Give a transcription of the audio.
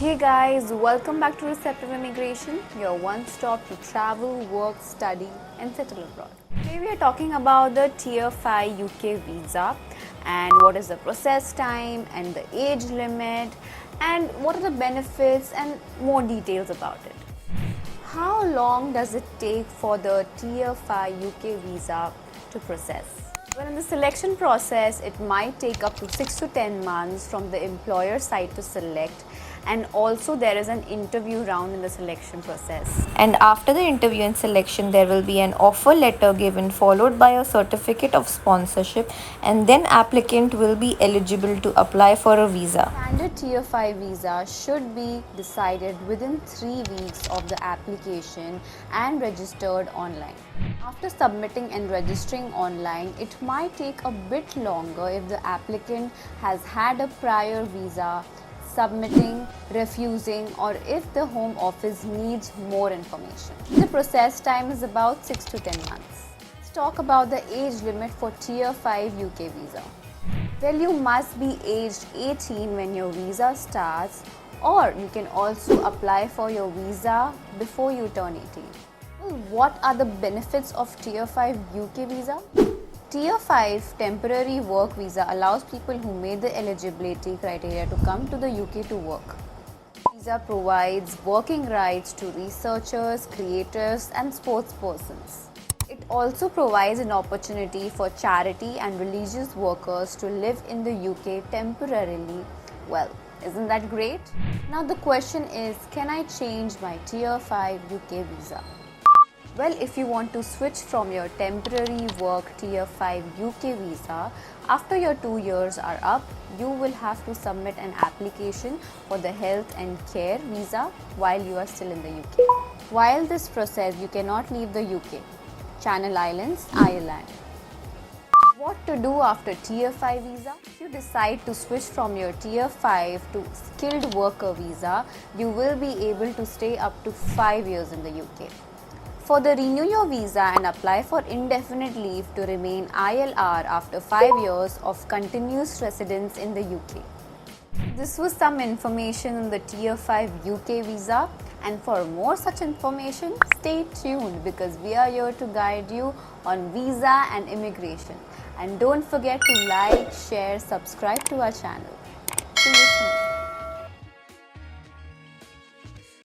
Hey guys, welcome back to Receptive Immigration, your one-stop to travel, work, study and settle abroad. Today we are talking about the Tier 5 UK visa and what is the process time and the age limit and what are the benefits and more details about it. How long does it take for the Tier 5 UK visa to process? Well, in the selection process, it might take up to 6 to 10 months from the employer side to select, and also there is an interview round in the selection process. And after the interview and selection, there will be an offer letter given followed by a certificate of sponsorship, and then applicant will be eligible to apply for a visa. Standard Tier 5 visa should be decided within 3 weeks of the application and registered online. After submitting and registering online, it might take a bit longer if the applicant has had a prior visa, submitting, refusing, or if the Home Office needs more information. The process time is about 6 to 10 months. Let's talk about the age limit for Tier 5 UK visa. Well, you must be aged 18 when your visa starts, or you can also apply for your visa before you turn 18. Well, what are the benefits of Tier 5 UK visa? Tier 5 temporary work visa allows people who meet the eligibility criteria to come to the UK to work. Visa provides working rights to researchers, creators and sports persons. It also provides an opportunity for charity and religious workers to live in the UK temporarily. Well, isn't that great? Now the question is, can I change my Tier 5 UK visa? Well, if you want to switch from your temporary work Tier 5 UK visa, after your 2 years are up, you will have to submit an application for the health and care visa while you are still in the UK. While this process, you cannot leave the UK, Channel Islands, Ireland. What to do after Tier 5 visa? If you decide to switch from your Tier 5 to skilled worker visa, you will be able to stay up to 5 years in the UK. Further, renew your visa and apply for indefinite leave to remain ILR after 5 years of continuous residence in the UK. This was some information on the Tier 5 UK visa, and for more such information, stay tuned because we are here to guide you on visa and immigration. And don't forget to like, share, subscribe to our channel. See you soon.